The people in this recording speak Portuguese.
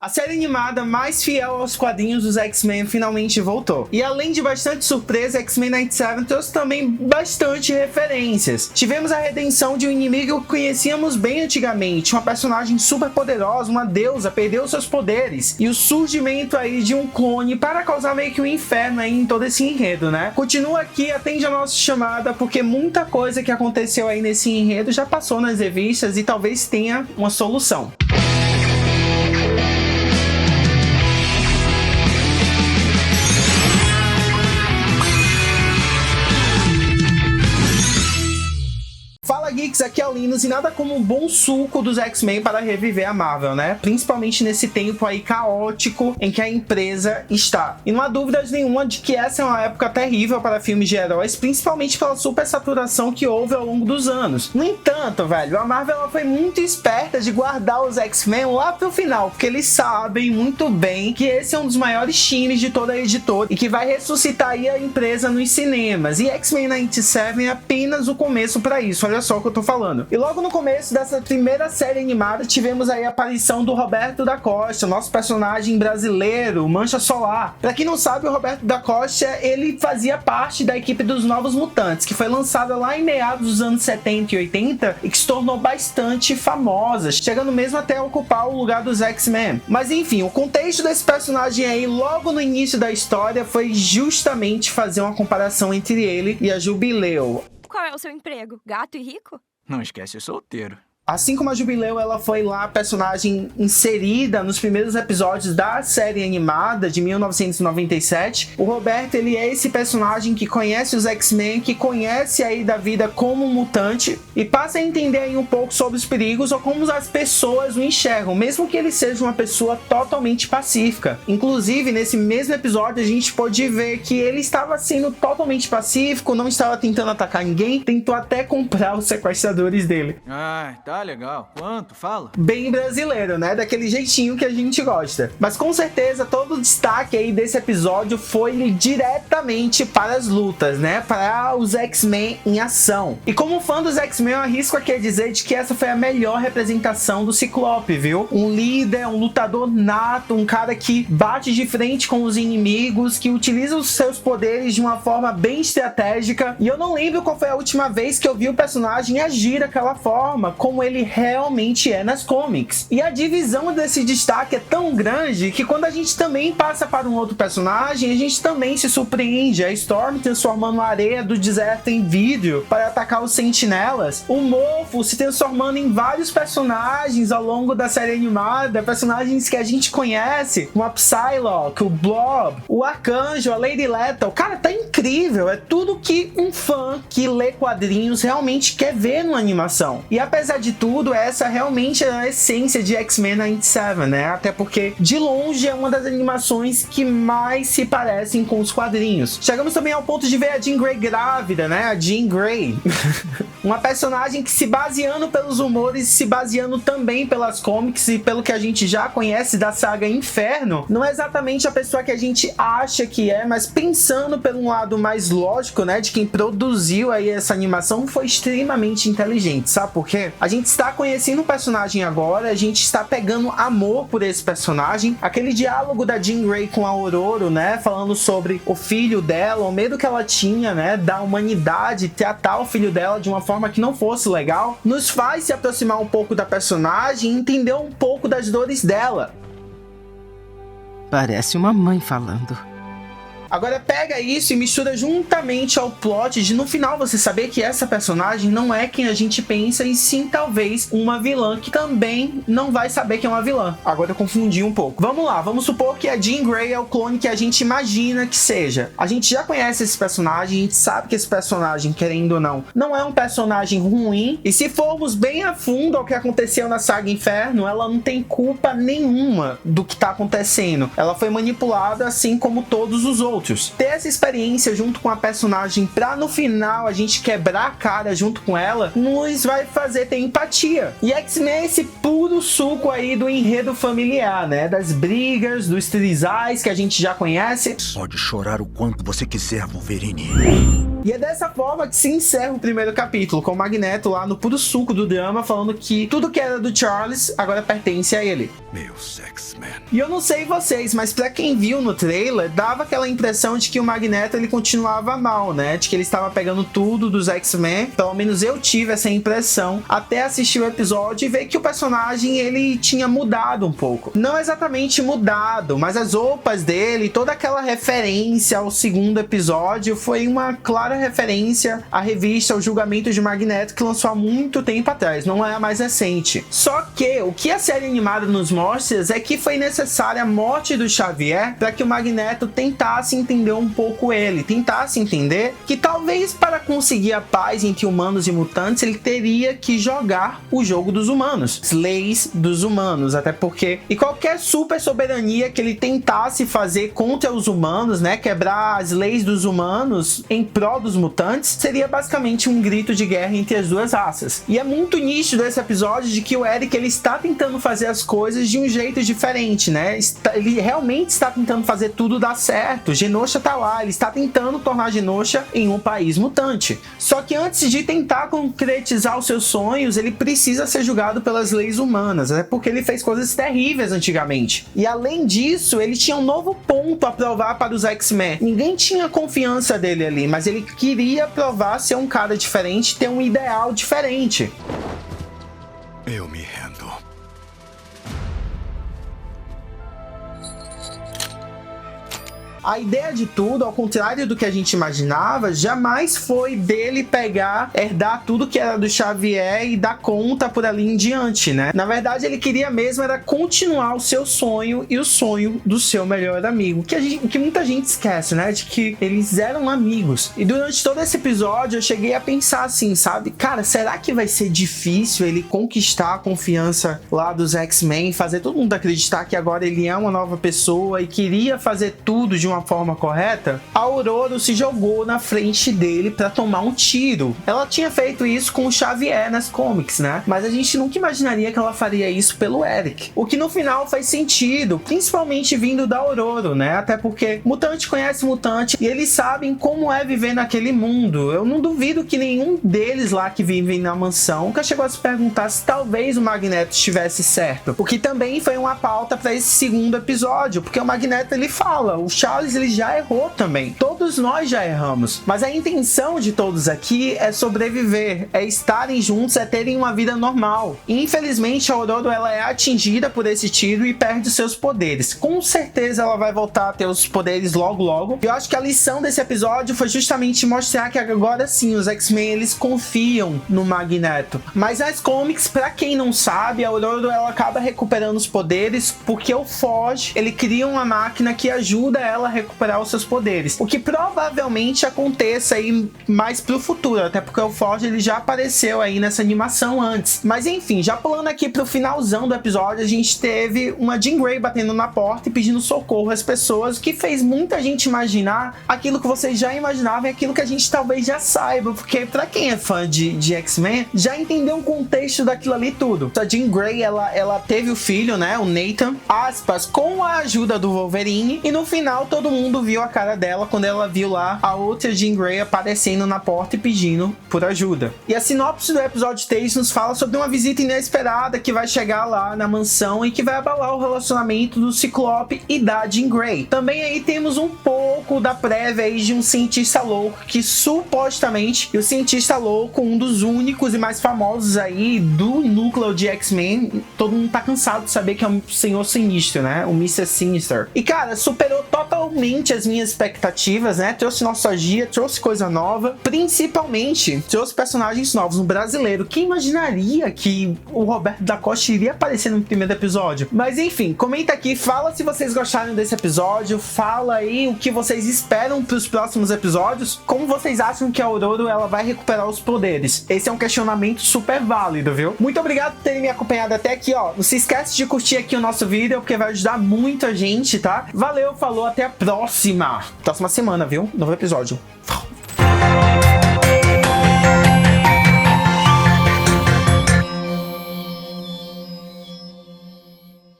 A série animada mais fiel aos quadrinhos dos X-Men finalmente voltou. E além de bastante surpresa, X-Men 97 trouxe também bastante referências. Tivemos a redenção de um inimigo que conhecíamos bem antigamente, uma personagem super poderosa, uma deusa, perdeu seus poderes, e o surgimento aí de um clone para causar meio que um inferno aí em todo esse enredo, né? Continua aqui, atende a nossa chamada, porque muita coisa que aconteceu aí nesse enredo já passou nas revistas e talvez tenha uma solução. Fala Geeks, aqui é o Linus e nada como um bom suco dos X-Men para reviver a Marvel, né? Principalmente nesse tempo aí caótico em que a empresa está. E não há dúvidas nenhuma de que essa é uma época terrível para filmes de heróis, principalmente pela supersaturação que houve ao longo dos anos. No entanto, velho, a Marvel ela foi muito esperta de guardar os X-Men lá pro final, porque eles sabem muito bem que esse é um dos maiores times de toda a editora e que vai ressuscitar aí a empresa nos cinemas. E X-Men 97 é apenas o começo para isso. Olha só o que eu tô falando. E logo no começo dessa primeira série animada, tivemos aí a aparição do Roberto da Costa, nosso personagem brasileiro, Mancha Solar. Pra quem não sabe, o Roberto da Costa, ele fazia parte da equipe dos Novos Mutantes, que foi lançada lá em meados dos anos 70 e 80 e que se tornou bastante famosa, chegando mesmo até ocupar o lugar dos X-Men. Mas enfim, o contexto desse personagem aí, logo no início da história, foi justamente fazer uma comparação entre ele e a Jubileu. Qual é o seu emprego? Gato e rico? Não esquece, solteiro. Assim como a Jubileu, ela foi lá personagem inserida nos primeiros episódios da série animada de 1997. O Roberto, ele é esse personagem que conhece os X-Men, que conhece aí da vida como um mutante e passa a entender aí um pouco sobre os perigos ou como as pessoas o enxergam, mesmo que ele seja uma pessoa totalmente pacífica. Inclusive, nesse mesmo episódio, a gente pôde ver que ele estava sendo totalmente pacífico, não estava tentando atacar ninguém, tentou até comprar os sequestradores dele. Tá legal. Quanto? Fala. Bem brasileiro, né? Daquele jeitinho que a gente gosta. Mas com certeza todo o destaque aí desse episódio foi diretamente para as lutas, né? Para os X-Men em ação. E como fã dos X-Men, eu arrisco aqui a dizer de que essa foi a melhor representação do Ciclope, viu? Um líder, um lutador nato, um cara que bate de frente com os inimigos, que utiliza os seus poderes de uma forma bem estratégica. E eu não lembro qual foi a última vez que eu vi o personagem agir daquela forma, como ele realmente é nas comics. E a divisão desse destaque é tão grande que quando a gente também passa para um outro personagem, a gente também se surpreende. A Storm transformando a areia do deserto em vidro para atacar os sentinelas. O Mofo se transformando em vários personagens ao longo da série animada, personagens que a gente conhece, como a Psylocke, o Blob, o Arcanjo, a Lady Lethal. Cara, tá incrível. É tudo que um fã que lê quadrinhos realmente quer ver numa animação. E apesar de tudo, essa realmente é a essência de X-Men 97, né? Até porque, de longe, é uma das animações que mais se parecem com os quadrinhos. Chegamos também ao ponto de ver a Jean Grey grávida, né? A Jean Grey. Uma personagem que, se baseando pelos humores, se baseando também pelas comics e pelo que a gente já conhece da saga Inferno, não é exatamente a pessoa que a gente acha que é, mas pensando pelo um lado mais lógico, né? De quem produziu aí essa animação, foi extremamente inteligente, sabe por quê? A gente está conhecendo o personagem agora, a gente está pegando amor por esse personagem. Aquele diálogo da Jean Grey com a Ororo, né, falando sobre o filho dela, o medo que ela tinha, né, da humanidade tratar o filho dela de uma forma que não fosse legal, nos faz se aproximar um pouco da personagem e entender um pouco das dores dela. Parece uma mãe falando. Agora pega isso e mistura juntamente ao plot de no final você saber que essa personagem não é quem a gente pensa e sim talvez uma vilã que também não vai saber que é uma vilã. Agora eu confundi um pouco. Vamos lá, vamos supor que a Jean Grey é o clone que a gente imagina que seja. A gente já conhece esse personagem, a gente sabe que esse personagem, querendo ou não, não é um personagem ruim. E se formos bem a fundo ao que aconteceu na saga Inferno, ela não tem culpa nenhuma do que tá acontecendo. Ela foi manipulada assim como todos os outros. outros. Ter essa experiência junto com a personagem pra no final a gente quebrar a cara junto com ela, nos vai fazer ter empatia. E X-Men é esse puro suco aí do enredo familiar, né? Das brigas, dos trisais que a gente já conhece. Pode chorar o quanto você quiser, Wolverine. E é dessa forma que se encerra o primeiro capítulo, com o Magneto lá no puro suco do drama, falando que tudo que era do Charles agora pertence a ele. Meus X-Men. E eu não sei vocês, mas pra quem viu no trailer, dava aquela impressão de que o Magneto ele continuava mal, né? De que ele estava pegando tudo dos X-Men. Pelo menos eu tive essa impressão até assistir o episódio e ver que o personagem ele tinha mudado um pouco. Não exatamente mudado, mas as roupas dele, toda aquela referência ao segundo episódio foi uma clara referência à revista O Julgamento de Magneto, que lançou há muito tempo atrás, não é a mais recente. Só que o que a série animada nos mostra é que foi necessária a morte do Xavier para que o Magneto tentasse entender um pouco ele, tentasse entender que talvez para conseguir a paz entre humanos e mutantes ele teria que jogar o jogo dos humanos, as leis dos humanos, até porque e qualquer super soberania que ele tentasse fazer contra os humanos, né, quebrar as leis dos humanos em prol dos mutantes, seria basicamente um grito de guerra entre as duas raças. E é muito nítido esse episódio de que o Eric ele está tentando fazer as coisas de um jeito diferente, né? Ele realmente está tentando fazer tudo dar certo. Genosha tá lá, ele está tentando tornar Genosha em um país mutante. Só que antes de tentar concretizar os seus sonhos, ele precisa ser julgado pelas leis humanas, né? Porque ele fez coisas terríveis antigamente. E além disso, ele tinha um novo ponto a provar para os X-Men. Ninguém tinha confiança dele ali, mas ele queria provar ser um cara diferente, ter um ideal diferente. Eu me rendo. A ideia de tudo, ao contrário do que a gente imaginava, jamais foi dele pegar, herdar tudo que era do Xavier e dar conta por ali em diante, né? Na verdade, ele queria mesmo era continuar o seu sonho e o sonho do seu melhor amigo. Que muita gente esquece, né? De que eles eram amigos. E durante todo esse episódio, eu cheguei a pensar assim, sabe? Cara, será que vai ser difícil ele conquistar a confiança lá dos X-Men, fazer todo mundo acreditar que agora ele é uma nova pessoa e queria fazer tudo de uma forma correta? A Ororo se jogou na frente dele pra tomar um tiro. Ela tinha feito isso com o Xavier nas comics, né? Mas a gente nunca imaginaria que ela faria isso pelo Eric. O que no final faz sentido, principalmente vindo da Ororo, né? Até porque mutante conhece mutante e eles sabem como é viver naquele mundo. Eu não duvido que nenhum deles lá que vivem na mansão nunca chegou a se perguntar se talvez o Magneto estivesse certo. O que também foi uma pauta pra esse segundo episódio, porque o Magneto ele fala, o Charles ele já errou também. Todos nós já erramos. Mas a intenção de todos aqui é sobreviver, é estarem juntos, é terem uma vida normal. E infelizmente a Ororo ela é atingida por esse tiro e perde os seus poderes. Com certeza ela vai voltar a ter os poderes logo logo. Eu acho que a lição desse episódio foi justamente mostrar que agora sim os X-Men eles confiam no Magneto. Mas nas comics, pra quem não sabe, a Ororo ela acaba recuperando os poderes porque o Forge ele cria uma máquina que ajuda ela a recuperar os seus poderes, o que provavelmente aconteça aí mais pro futuro, até porque o Forge ele já apareceu aí nessa animação antes. Mas enfim, já pulando aqui pro finalzão do episódio, a gente teve uma Jean Grey batendo na porta e pedindo socorro às pessoas, o que fez muita gente imaginar aquilo que vocês já imaginavam e aquilo que a gente talvez já saiba, porque pra quem é fã de X-Men, já entendeu o contexto daquilo ali tudo. A Jean Grey, ela teve o filho, né, o Nathan, aspas, com a ajuda do Wolverine, e no final todo mundo viu a cara dela quando ela viu lá a outra Jean Grey aparecendo na porta e pedindo por ajuda. E a sinopse do episódio 3 nos fala sobre uma visita inesperada que vai chegar lá na mansão e que vai abalar o relacionamento do Ciclope e da Jean Grey. Também aí temos um pouco da prévia aí de um cientista louco que supostamente, e o cientista louco, um dos únicos e mais famosos aí do núcleo de X-Men, todo mundo tá cansado de saber que é um senhor sinistro, né? O Mr. Sinister. E cara, superou totalmente as minhas expectativas, expectativas, né? Trouxe nostalgia, trouxe coisa nova, principalmente trouxe personagens novos no brasileiro. Quem imaginaria que o Roberto da Costa iria aparecer no primeiro episódio? Mas enfim, comenta aqui, fala se vocês gostaram desse episódio, fala aí o que vocês esperam para os próximos episódios, como vocês acham que a Ororo ela vai recuperar os poderes. Esse é um questionamento super válido, viu? Muito obrigado por terem me acompanhado até aqui, ó. Não se esquece de curtir aqui o nosso vídeo, porque vai ajudar muito a gente, tá? Valeu, falou, até a próxima semana, viu? Novo episódio.